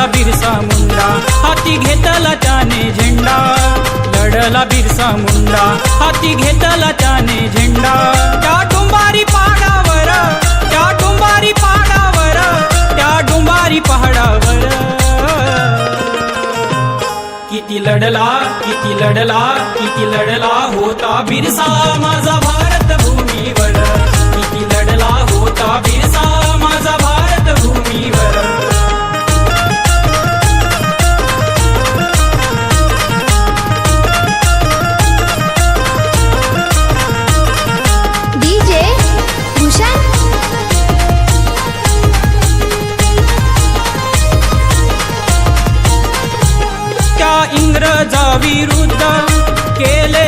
बिरसा मुंडा, हाती घेतला त्याने झेंडा. लढला बिरसा मुंडा, हाती घेतला त्याने झेंडा. त्या डोंबारी पहाडावर, त्या डोंबारी पहाडावर, त्या डोंबारी पहाडावर किती लढला, किती लढला, किती लढला होता बिरसा माझा भारत भूमीवर. किती लढला होता बिरसा माझा भारत भूमीवर. डीजे भूषण. त्या इंग्रजा विरुद्ध केले